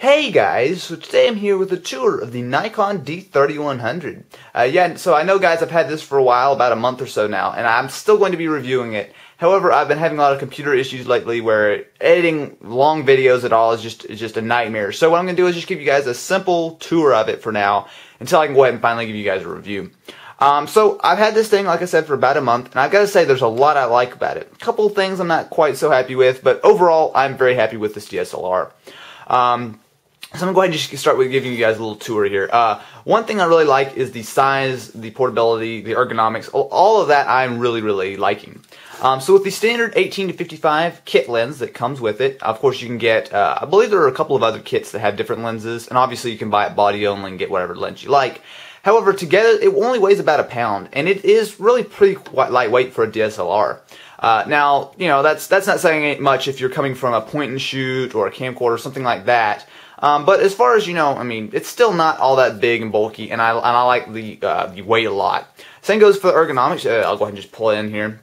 Hey guys, so today I'm here with a tour of the Nikon D3100. So I know guys, I've had this for a while, about a month or so now, and I'm still going to be reviewing it. However, I've been having a lot of computer issues lately where editing long videos at all is just a nightmare. So what I'm going to do is just give you guys a simple tour of it for now, until I can go ahead and finally give you guys a review. So I've had this thing, like I said, for about a month, and I've got to say there's a lot I like about it. A couple of things I'm not quite so happy with, but overall I'm very happy with this DSLR. So I'm going to go ahead and just start with giving you guys a little tour here. One thing I really like is the size, the portability, the ergonomics, all of that I'm really liking. So with the standard 18 to 55 kit lens that comes with it, of course you can get, I believe there are a couple of other kits that have different lenses, and obviously you can buy it body only and get whatever lens you like. However, together it only weighs about a pound, and it is really pretty lightweight for a DSLR. Now, you know, that's not saying much if you're coming from a point and shoot or a camcorder or something like that. But as far as you know, I mean, it's still not all that big and bulky, and I like the weight a lot. Same goes for the ergonomics. I'll go ahead and just pull it in here.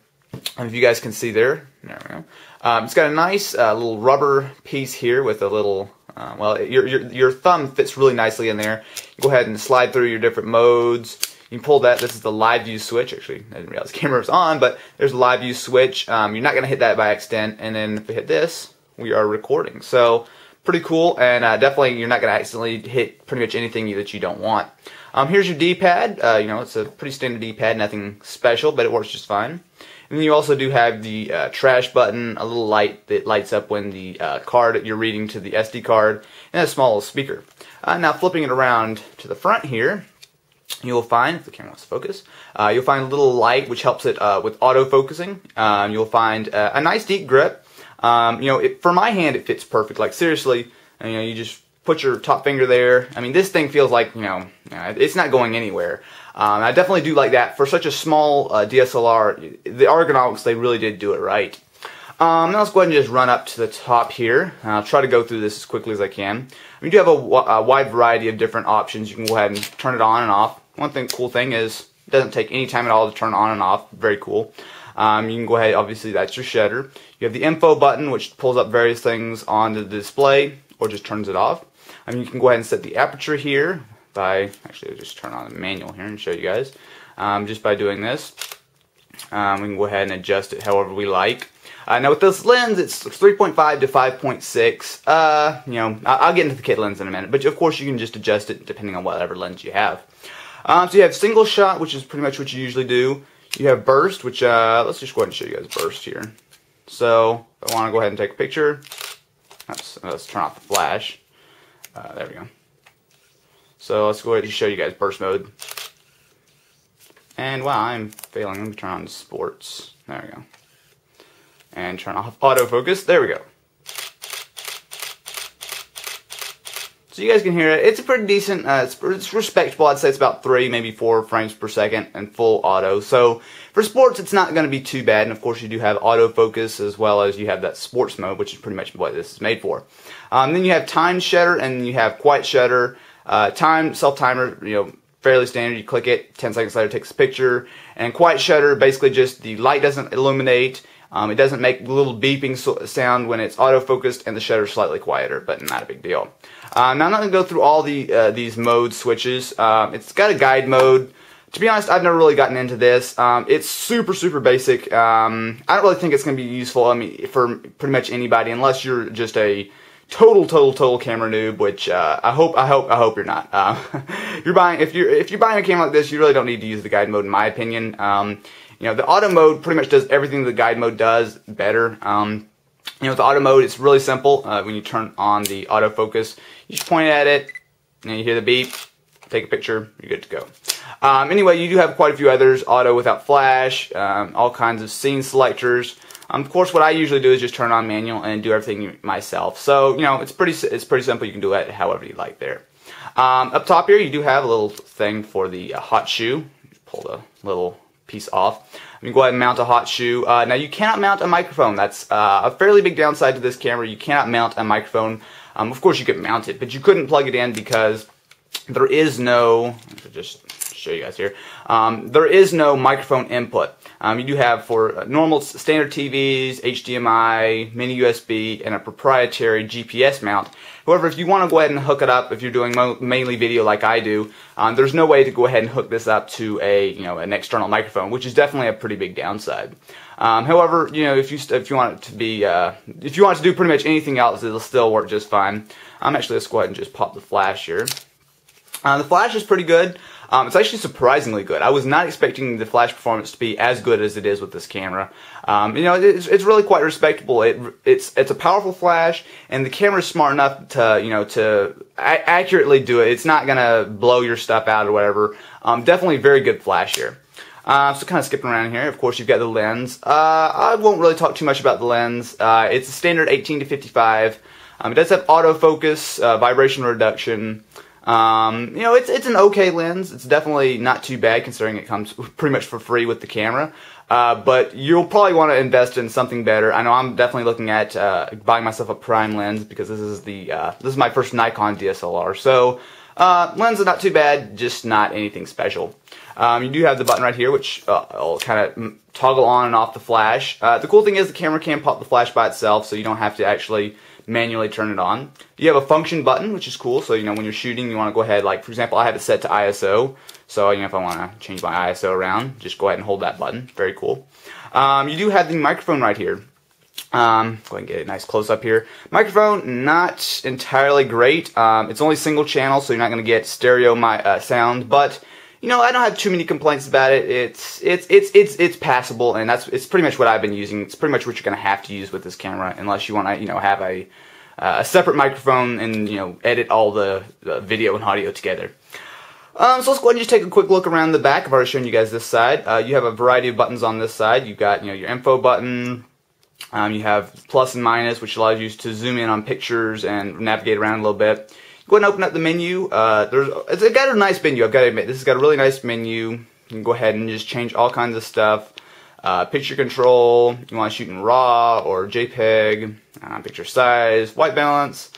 And if you guys can see there we go. It's got a nice little rubber piece here with a little, well, your thumb fits really nicely in there. You go ahead and slide through your different modes. You can pull that. This is the live view switch. Actually, I didn't realize the camera was on, but there's a live view switch. You're not going to hit that by accident. And then if we hit this, we are recording. So pretty cool, and definitely you're not going to accidentally hit pretty much anything that you don't want. Here's your D-pad. You know, it's a pretty standard D-pad, nothing special, but it works just fine. And then you also do have the trash button, a little light that lights up when the card you're reading to the SD card, and a small speaker. Now flipping it around to the front here, you'll find, if the camera wants to focus, you'll find a little light which helps it with auto-focusing. You'll find a nice deep grip. You know, for my hand it fits perfect. Like seriously, you know, you just put your top finger there. I mean, this thing feels like, you know, it's not going anywhere. I definitely do like that. For such a small DSLR, the ergonomics, they really did do it right. Now let's go ahead and just run up to the top here. I'll try to go through this as quickly as I can. We do have a wide variety of different options. You can go ahead and turn it on and off. Cool thing is, it doesn't take any time at all to turn on and off. Very cool. You can go ahead, obviously that's your shutter. You have the info button, which pulls up various things on the display, or just turns it off. You can go ahead and set the aperture here by, actually I'll just turn on the manual here and show you guys. Just by doing this. We can go ahead and adjust it however we like. Now with this lens, it's 3.5 to 5.6. You know, I'll get into the kit lens in a minute, but of course you can just adjust it depending on whatever lens you have. So you have single shot, which is pretty much what you usually do. You have burst, which, let's just go ahead and show you guys burst here. So, if I want to go ahead and take a picture, let's turn off the flash. There we go. So, let's go ahead and show you guys burst mode. And wow, I'm failing. Let me turn on sports. There we go. And turn off autofocus. There we go. So you guys can hear it. It's a pretty decent, it's respectable. I'd say it's about 3, maybe 4 frames per second and full auto. So for sports, it's not going to be too bad. And of course, you do have autofocus as well as you have that sports mode, which is pretty much what this is made for. Then you have time shutter and you have quiet shutter. Self-timer, you know, fairly standard. You click it, 10 seconds later it takes a picture. And quiet shutter, basically just the light doesn't illuminate. It doesn't make a little beeping sound when it's autofocused, and the shutter is slightly quieter, but not a big deal. Now I'm not going to go through all these mode switches. It's got a guide mode. To be honest, I've never really gotten into this. It's super basic. I don't really think it's going to be useful. I mean, for pretty much anybody, unless you're just a total camera noob, which I hope you're not. If you're buying a camera like this, you really don't need to use the guide mode, in my opinion. You know, the auto mode pretty much does everything the guide mode does better. You know, with the auto mode, it's really simple. When you turn on the autofocus, you just point at it, and you hear the beep, take a picture, you're good to go. Anyway, you do have quite a few others, auto without flash, all kinds of scene selectors. Of course, what I usually do is just turn on manual and do everything myself. So, you know, it's pretty simple. You can do it however you like there. Up top here, you do have a little thing for the hot shoe. Pull the little piece off. You can go ahead and mount a hot shoe. Now you cannot mount a microphone. That's a fairly big downside to this camera. You cannot mount a microphone. Of course you could mount it, but you couldn't plug it in because there is no, just show you guys here. There is no microphone input. You do have for normal standard TVs, HDMI, mini USB, and a proprietary GPS mount. However, if you want to go ahead and hook it up, if you're doing mainly video like I do, there's no way to go ahead and hook this up to an external microphone, which is definitely a pretty big downside. However, if you want it to be if you want it to do pretty much anything else, it'll still work just fine. Let's go ahead and just pop the flash here. The flash is pretty good. It's actually surprisingly good. I was not expecting the flash performance to be as good as it is with this camera. It's really quite respectable. It's a powerful flash, and the camera is smart enough to accurately do it. It's not gonna blow your stuff out or whatever. Definitely very good flash here. So kind of skipping around here, of course you've got the lens. I won't really talk too much about the lens. It's a standard 18 to 55. It does have autofocus, vibration reduction. It's an okay lens. It's definitely not too bad considering it comes pretty much for free with the camera. But you'll probably want to invest in something better. I know I'm definitely looking at buying myself a prime lens because this is my first Nikon DSLR. So lens is not too bad, just not anything special. You do have the button right here, which will kind of toggle on and off the flash. The cool thing is the camera can pop the flash by itself, so you don't have to actually manually turn it on. You have a function button, which is cool, so when you're shooting you want to go ahead, like for example I have it set to ISO, so if I want to change my ISO around, just go ahead and hold that button. Very cool. You do have the microphone right here. Go ahead and get a nice close up here. Microphone, not entirely great. It's only single channel, so you're not going to get stereo sound, but I don't have too many complaints about it. It's passable, and it's pretty much what I've been using. It's pretty much what you're going to have to use with this camera, unless you want to have a separate microphone and edit all the video and audio together. So let's go ahead and just take a quick look around the back. I've already shown you guys this side. You have a variety of buttons on this side. You've got your info button. You have plus and minus, which allows you to zoom in on pictures and navigate around a little bit. Go ahead and open up the menu. It's got a nice menu, I've got to admit. This has got a really nice menu. You can go ahead and just change all kinds of stuff. Picture control, you want to shoot in RAW or JPEG, picture size, white balance,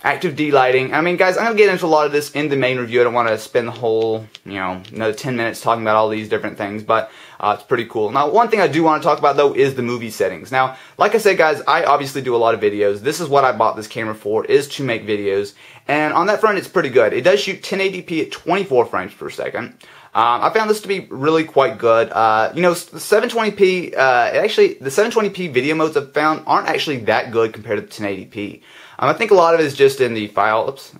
active D-lighting. Guys, I'm going to get into a lot of this in the main review. I don't want to spend the whole, another 10 minutes talking about all these different things, but it's pretty cool. Now, one thing I do want to talk about, though, is the movie settings. Now, like I said, guys, I obviously do a lot of videos. This is what I bought this camera for, is to make videos. And on that front, it's pretty good. It does shoot 1080p at 24 frames per second. I found this to be really quite good. The 720p, actually, the 720p video modes I've found aren't actually that good compared to 1080p. I think a lot of it is just in the file. Oops,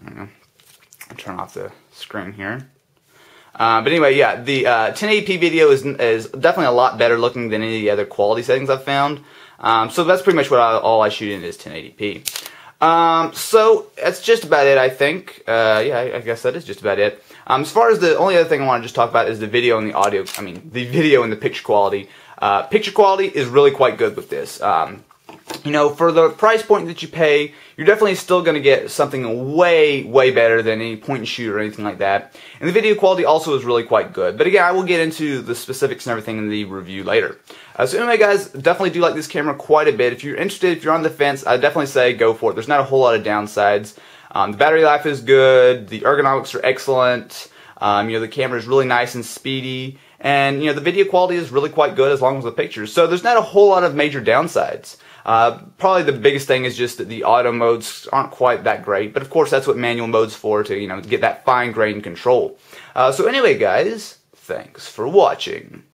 I'll turn off the screen here. But anyway, yeah, the 1080p video is definitely a lot better looking than any of the other quality settings I've found. So that's pretty much what all I shoot in is 1080p. So that's just about it, I think. Yeah, I guess that is just about it. As far as the only other thing I want to just talk about is the video and the audio. The video and the picture quality. Picture quality is really quite good with this. For the price point that you pay, you're definitely still going to get something way, way better than any point and shoot or anything like that. And the video quality also is really quite good. But again, I will get into the specifics and everything in the review later. So anyway, guys, definitely do like this camera quite a bit. If you're interested, if you're on the fence, I'd definitely say go for it. There's not a whole lot of downsides. The battery life is good. The ergonomics are excellent. The camera is really nice and speedy. And, the video quality is really quite good as long as the pictures. So there's not a whole lot of major downsides. Probably the biggest thing is just that the auto modes aren't quite that great. But of course, that's what manual mode's for, to, get that fine-grained control. So anyway, guys, thanks for watching.